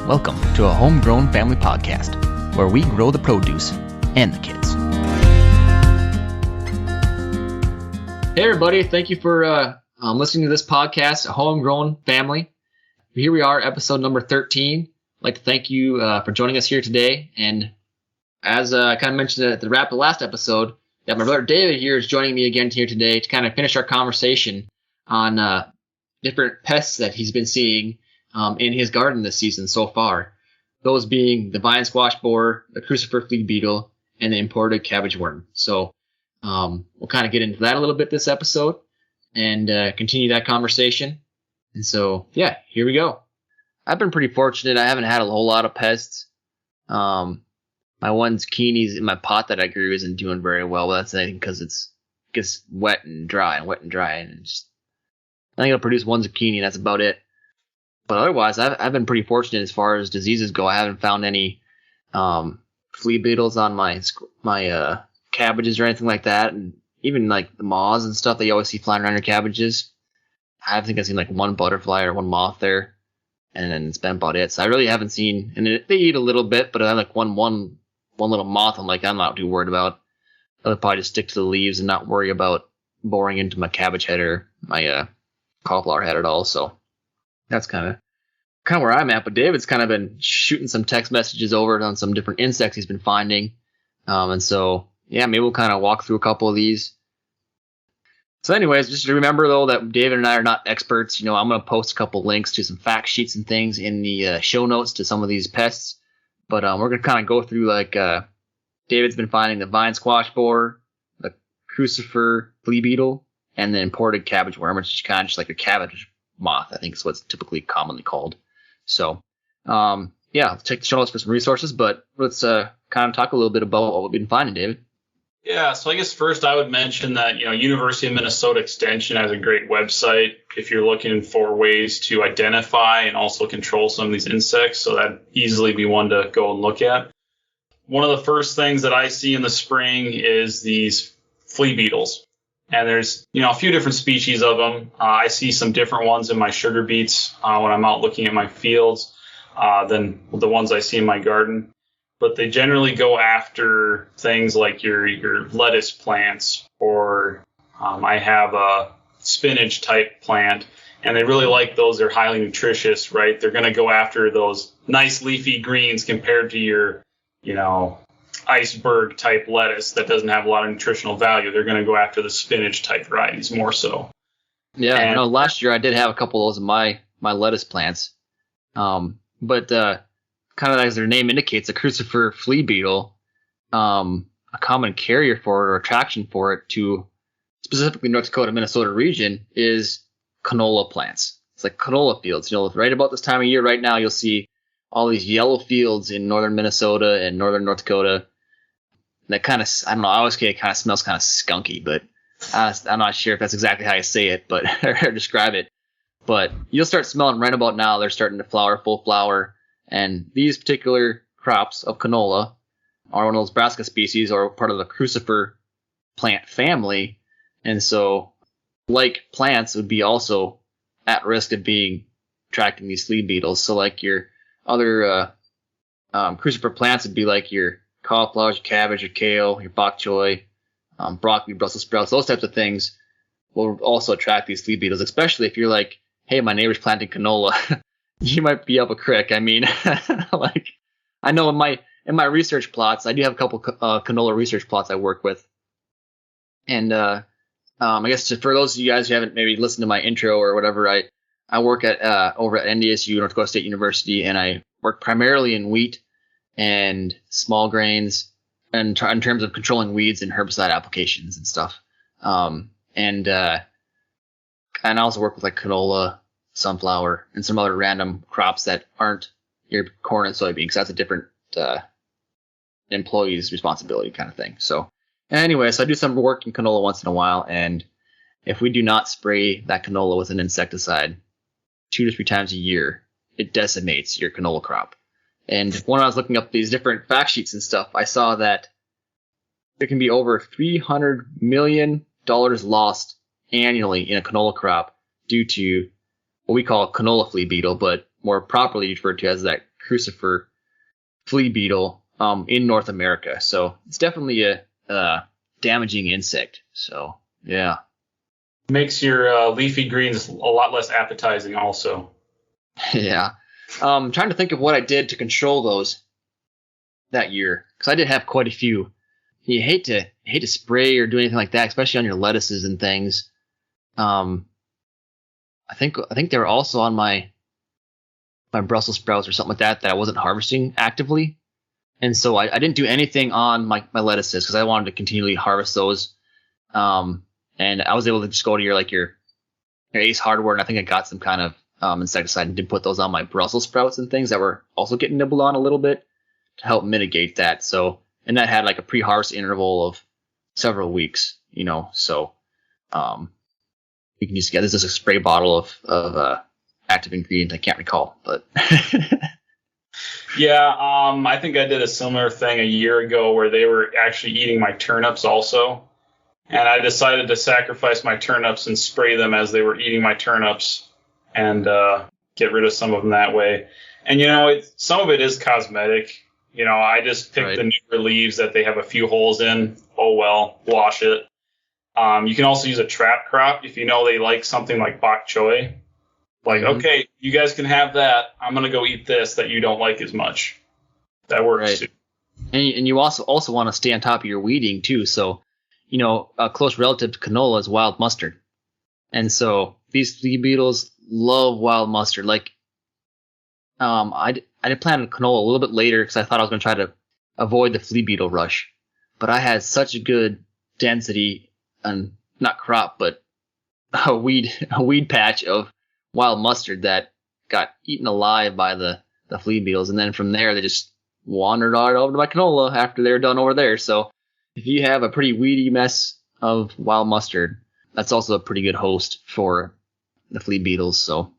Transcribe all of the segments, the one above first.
Welcome to a homegrown family podcast where we grow the produce and the kids. Hey everybody, thank you for listening to this podcast, A Homegrown Family. Here we are, episode number 13. I'd like to thank you for joining us here today. And as I kind of mentioned at the wrap of the last episode, that my brother David here is joining me again here today to kind of finish our conversation on different pests that he's been seeing in his garden this season so far. Those being the vine squash borer, the crucifer flea beetle, and the imported cabbage worm. So we'll kind of get into that a little bit this episode and continue that conversation. And so, yeah, here we go. I've been pretty fortunate. I haven't had a whole lot of pests. My one zucchini's in my pot that I grew isn't doing very well. That's I think because it gets wet and dry, and just, I think it'll produce one zucchini, and that's about it. But otherwise, I've been pretty fortunate as far as diseases go. I haven't found any flea beetles on my cabbages or anything like that, and even like the moths and stuff that you always see flying around your cabbages. I think I've seen like one butterfly or one moth there, and then it's been about it. So I really haven't seen, and they eat a little bit, but I like one little moth. I'm not too worried about. I'll probably just stick to the leaves and not worry about boring into my cabbage head or my cauliflower head at all. So that's kind of where I'm at. But David's kind of been shooting some text messages over on some different insects he's been finding, and so yeah, maybe we'll kind of walk through a couple of these. So anyways, just remember, though, that David and I are not experts. I'm going to post a couple links to some fact sheets and things in the show notes to some of these pests. But we're going to kind of go through, like, David's been finding the vine squash borer, the crucifer flea beetle, and the imported cabbage worm, which is kind of just like a cabbage moth, I think is what's typically commonly called. So, yeah, let's check the show notes for some resources, but let's kind of talk a little bit about what we've been finding, David. Yeah, so I guess first I would mention that, University of Minnesota Extension has a great website if you're looking for ways to identify and also control some of these insects. So that'd easily be one to go and look at. One of the first things that I see in the spring is these flea beetles. And there's, a few different species of them. I see some different ones in my sugar beets when I'm out looking at my fields than the ones I see in my garden. But they generally go after things like your lettuce plants, or I have a spinach type plant, and they really like those. They're highly nutritious, right? They're going to go after those nice leafy greens compared to your, iceberg type lettuce that doesn't have a lot of nutritional value. They're going to go after the spinach type varieties more so. Yeah, and last year I did have a couple of those in my lettuce plants, but kind of as their name indicates, a crucifer flea beetle, a common carrier for it or attraction for it to specifically North Dakota, Minnesota region is canola plants. It's like canola fields. Right about this time of year right now, you'll see all these yellow fields in northern Minnesota and northern North Dakota. That kind of, I don't know, I always say it kind of smells kind of skunky, but I'm not sure if that's exactly how you say it, but or describe it. But you'll start smelling right about now. They're starting to flower, full flower. And these particular crops of canola are one of those brassica species or part of the crucifer plant family. And so, like plants, would be also at risk of attracting these flea beetles. So like your other crucifer plants would be like your cauliflowers, your cabbage, your kale, your bok choy, broccoli, Brussels sprouts, those types of things will also attract these flea beetles, especially if you're like, hey, my neighbor's planting canola. You might be up a creek. I mean, like, I know in my research plots, I do have a couple canola research plots I work with. And I guess for those of you guys who haven't maybe listened to my intro or whatever, I work at over at NDSU, North Dakota State University, and I work primarily in wheat and small grains and in terms of controlling weeds and herbicide applications and stuff. And I also work with like canola, sunflower, and some other random crops that aren't your corn and soybeans. That's a different employee's responsibility kind of thing. So anyway, so I do some work in canola once in a while, and if we do not spray that canola with an insecticide 2 to 3 times a year, it decimates your canola crop. And when I was looking up these different fact sheets and stuff, I saw that there can be over $300 million lost annually in a canola crop due to what we call canola flea beetle, but more properly referred to as that crucifer flea beetle in North America. So it's definitely a damaging insect. So yeah. Makes your leafy greens a lot less appetizing also. Yeah. I'm trying to think of what I did to control those that year, because I did have quite a few. You hate to spray or do anything like that, especially on your lettuces and things. I think they were also on my Brussels sprouts or something like that I wasn't harvesting actively, and so I didn't do anything on my lettuces because I wanted to continually harvest those. And I was able to just go to your Ace Hardware, and I think I got some kind of insecticide and did put those on my Brussels sprouts and things that were also getting nibbled on a little bit to help mitigate that. So, and that had like a pre-harvest interval of several weeks, so you can just get, this is a spray bottle of active ingredient. I can't recall, but yeah, I think I did a similar thing a year ago where they were actually eating my turnips also. And I decided to sacrifice my turnips and spray them as they were eating my turnips and get rid of some of them that way. And, some of it is cosmetic. I just picked the newer leaves that they have a few holes in. Oh, well, wash it. You can also use a trap crop if they like something like bok choy. Like, okay, you guys can have that. I'm going to go eat this that you don't like as much. That works too. And you also want to stay on top of your weeding too. So, a close relative to canola is wild mustard. And so these flea beetles love wild mustard. Like, I did plant canola a little bit later because I thought I was going to try to avoid the flea beetle rush. But I had such a good density, and not crop, but a weed patch of wild mustard that got eaten alive by the flea beetles. And then from there, they just wandered all over to my canola after they were done over there. So if you have a pretty weedy mess of wild mustard, that's also a pretty good host for the flea beetles. So,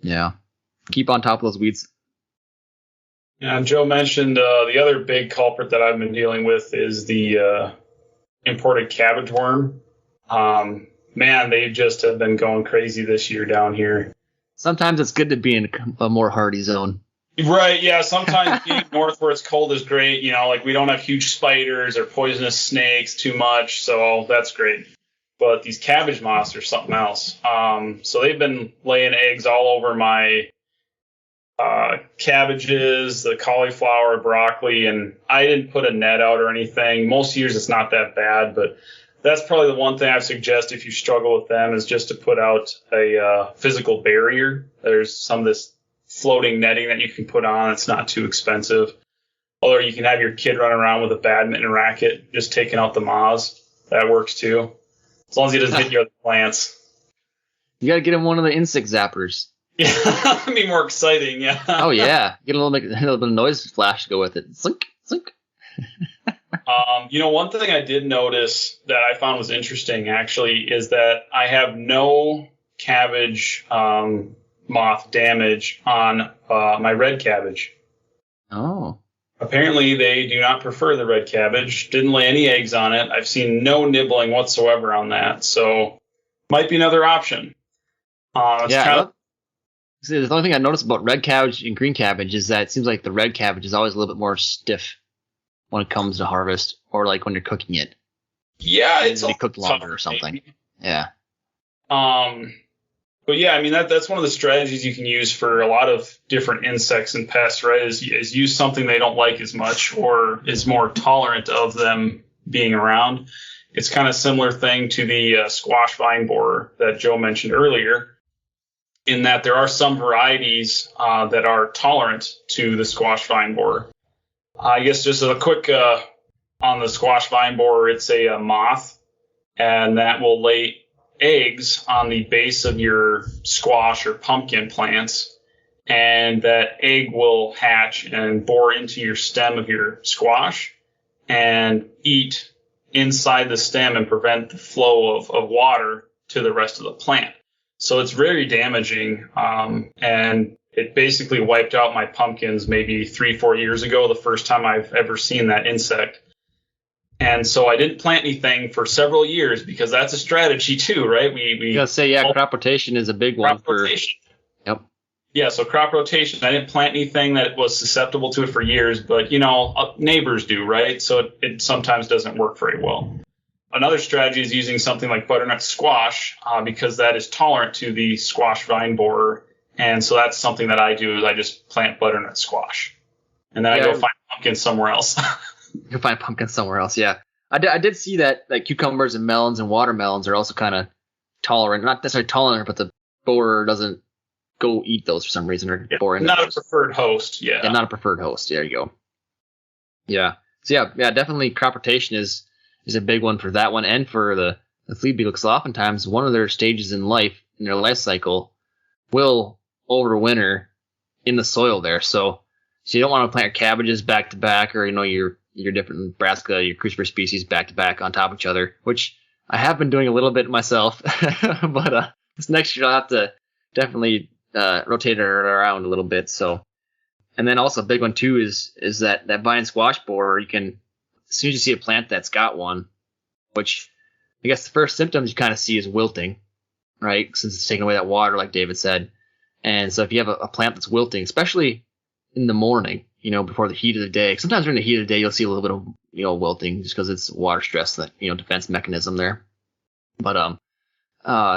yeah, keep on top of those weeds. Yeah, Joe mentioned the other big culprit that I've been dealing with is the imported cabbage worm. Man, they just have been going crazy this year down here. Sometimes it's good to be in a more hardy zone. Right, yeah. Sometimes being north where it's cold is great. We don't have huge spiders or poisonous snakes too much, so that's great. But these cabbage moths are something else. So they've been laying eggs all over my cabbages, the cauliflower, broccoli, and I didn't put a net out or anything. Most years it's not that bad, but that's probably the one thing I suggest if you struggle with them is just to put out a physical barrier. There's some of this floating netting that you can put on. It's not too expensive. Or you can have your kid run around with a badminton racket, just taking out the moths. That works too. As long as he doesn't hit your other plants. You got to get him one of the insect zappers. Yeah, that'd be more exciting, yeah. Oh, yeah. Get a little bit of noise flash to go with it. Slink, slink. One thing I did notice that I found was interesting, actually, is that I have no cabbage moth damage on my red cabbage. Oh. Apparently, they do not prefer the red cabbage. Didn't lay any eggs on it. I've seen no nibbling whatsoever on that. So, might be another option. The only thing I noticed about red cabbage and green cabbage is that it seems like the red cabbage is always a little bit more stiff when it comes to harvest, or like when you're cooking it. Yeah, it's be cooked longer or something. Maybe. Yeah. But yeah, I mean that's one of the strategies you can use for a lot of different insects and pests, right? Is use something they don't like as much or is more tolerant of them being around. It's kind of similar thing to the squash vine borer that Joe mentioned earlier, in that there are some varieties that are tolerant to the squash vine borer. I guess just a quick on the squash vine borer, it's a moth, and that will lay eggs on the base of your squash or pumpkin plants, and that egg will hatch and bore into your stem of your squash and eat inside the stem and prevent the flow of water to the rest of the plant. So it's very damaging, and it basically wiped out my pumpkins maybe 3-4 years ago, the first time I've ever seen that insect. And so I didn't plant anything for several years because that's a strategy too, right? You gotta say, crop rotation is a big one. Rotation. Yep. Yeah, so crop rotation. I didn't plant anything that was susceptible to it for years, but neighbors do, right? So it sometimes doesn't work very well. Another strategy is using something like butternut squash because that is tolerant to the squash vine borer. And so that's something that I do is I just plant butternut squash. And then I go find pumpkin somewhere else. You can find pumpkin somewhere else, yeah. I did see that like cucumbers and melons and watermelons are also kind of tolerant. Not necessarily tolerant, but the borer doesn't go eat those for some reason or bore into not those. A preferred host, yeah. Not a preferred host. There you go. Yeah. So yeah, definitely crop rotation is a big one for that one and for the flea beetle, because oftentimes one of their stages in their life cycle, will overwinter in the soil there. So you don't want to plant your cabbages back to back, or your different Nebraska, your crucifer species back to back on top of each other, which I have been doing a little bit myself. But this next year I'll have to definitely rotate it around a little bit. So, and then also a big one too is that vine squash borer. You can, as soon as you see a plant that's got one, which I guess the first symptoms you kind of see is wilting, right? Since it's taking away that water, like David said. And so if you have a plant that's wilting, especially in the morning, before the heat of the day, sometimes during the heat of the day, you'll see a little bit of, wilting just because it's water stress, that, defense mechanism there. But,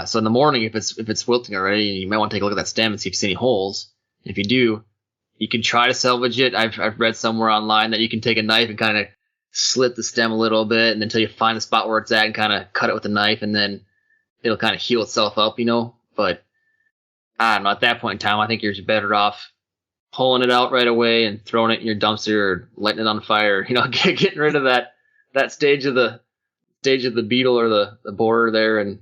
so in the morning, if it's wilting already, you might want to take a look at that stem and see if you see any holes. If you do, you can try to salvage it. I've read somewhere online that you can take a knife and kind of slit the stem a little bit, and until you find the spot where it's at and kind of cut it with a knife, and then it'll kind of heal itself up, But I don't know. At that point in time, I think you're just better off pulling it out right away and throwing it in your dumpster or lighting it on fire. Getting rid of that stage of the beetle or the borer there, and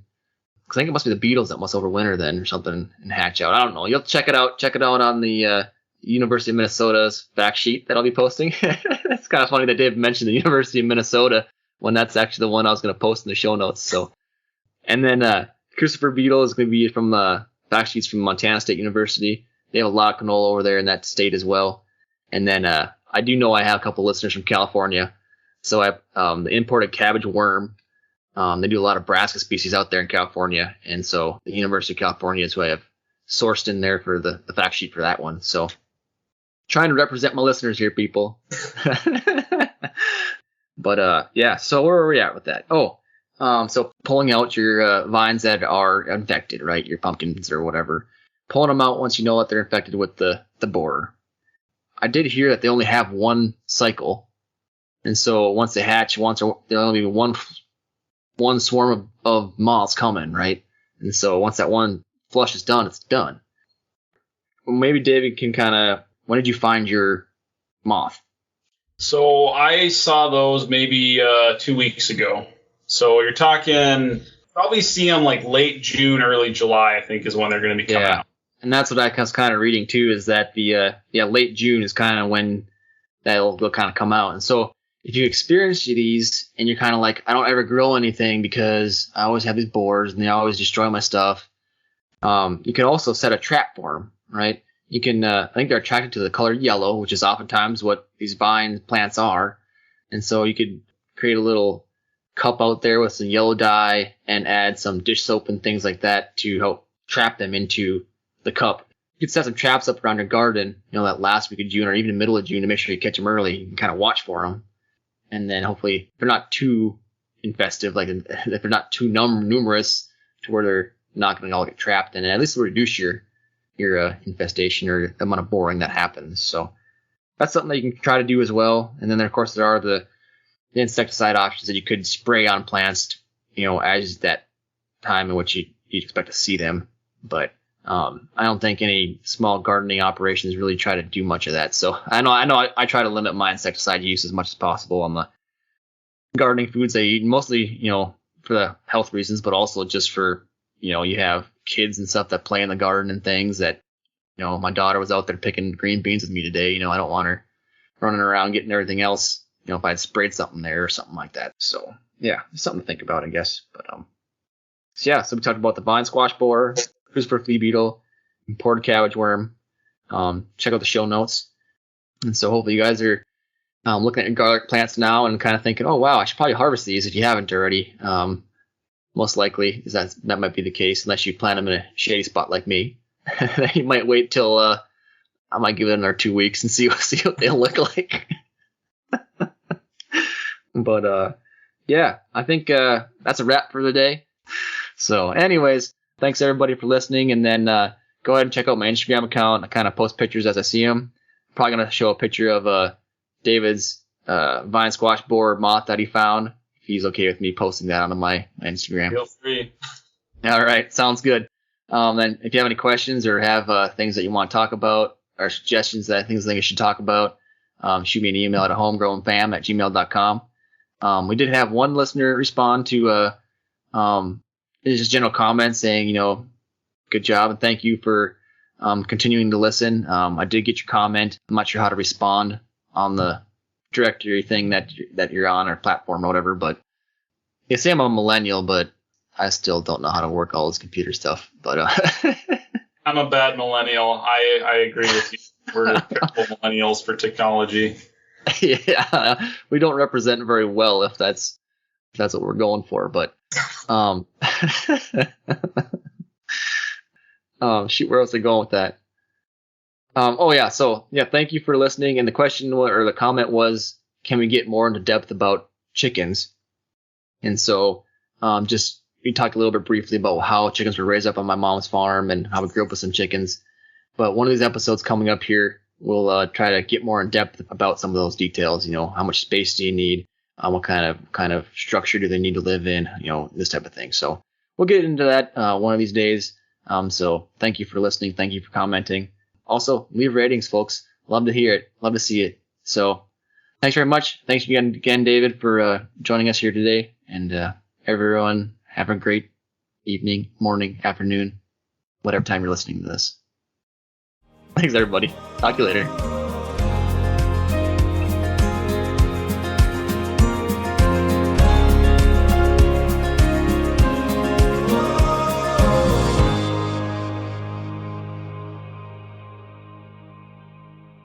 I think it must be the beetles that must overwinter then or something and hatch out. I don't know. You'll check it out. Check it out on the University of Minnesota's fact sheet that I'll be posting. It's kind of funny that Dave mentioned the University of Minnesota when that's actually the one I was going to post in the show notes. So, and then crucifer beetle is going to be from fact sheets from Montana State University. They have a lot of canola over there in that state as well. And then I do know I have a couple listeners from California. So I have the imported cabbage worm. They do a lot of brassica species out there in California. And so the University of California is who I have sourced in there for the fact sheet for that one. So trying to represent my listeners here, people. But yeah, so where are we at with that? So pulling out your vines that are infected, right? Your pumpkins or whatever. Pulling them out once you know that they're infected with the borer. I did hear that they only have one cycle. And so once they hatch, there'll only be one swarm of moths coming, right? And so once that one flush is done, it's done. Well, maybe David can when did you find your moth? So I saw those maybe 2 weeks ago. So you're talking, probably see them like late June, early July, I think is when they're going to be coming out. And that's what I was kind of reading too, is that the late June is kind of when they'll kind of come out. And so if you experience these and you're kind of like, I don't ever grow anything because I always have these borers and they always destroy my stuff, you can also set a trap for them, right? You can, I think they're attracted to the color yellow, which is oftentimes what these vine plants are. And so you could create a little cup out there with some yellow dye and add some dish soap and things like that to help trap them into the cup. You could set some traps up around your garden, that last week of June or even middle of June to make sure you catch them early. You can kind of watch for them. And then hopefully if they're not too infestive, like if they're not too numerous to where they're not going to all get trapped, and at least it'll reduce your infestation or the amount of boring that happens. So that's something that you can try to do as well. And then of course there are the insecticide options that you could spray on plants, as that time in which you'd expect to see them. But I don't think any small gardening operations really try to do much of that. So I know I try to limit my insecticide use as much as possible on the gardening foods I eat, mostly, for the health reasons, but also just for, you have kids and stuff that play in the garden and things that, my daughter was out there picking green beans with me today. I don't want her running around getting everything else, if I had sprayed something there or something like that. So yeah, something to think about, I guess. But so we talked about the vine squash borer, crucifer flea beetle, imported cabbage worm. Check out the show notes. And so hopefully you guys are looking at your garlic plants now and kind of thinking, oh wow, I should probably harvest these if you haven't already. Most likely that might be the case unless you plant them in a shady spot like me. you might wait till I might give it another 2 weeks and see what they'll look like. But yeah, I think that's a wrap for the day. So anyways, thanks everybody for listening, and then go ahead and check out my Instagram account. I kind of post pictures as I see them. Probably going to show a picture of David's vine squash borer moth that he found. If he's okay with me posting that onto my Instagram. Feel free. All right, sounds good. Then if you have any questions or have things that you want to talk about or suggestions that things I should talk about, shoot me an email at homegrownfam@gmail.com. We did have one listener respond to just general comments saying, good job and thank you for continuing to listen. I did get your comment. I'm not sure how to respond on the directory thing that you're on or platform or whatever, but they say I'm a millennial, but I still don't know how to work all this computer stuff. But I'm a bad millennial. I agree with you. We're terrible millennials for technology. Yeah, we don't represent very well if that's what we're going for. But shoot, where else are we going with that? So thank you for listening. And the question or the comment was, can we get more into depth about chickens? And so we talked a little bit briefly about how chickens were raised up on my mom's farm and how we grew up with some chickens. But one of these episodes coming up here, we'll try to get more in depth about some of those details. How much space do you need? What kind of structure do they need to live in? This type of thing. So we'll get into that one of these days. So thank you for listening. Thank you for commenting. Also, leave ratings, folks. Love to hear it. Love to see it. So thanks very much. Thanks again, David, for joining us here today. And everyone, have a great evening, morning, afternoon, whatever time you're listening to this. Thanks, everybody. Talk to you later.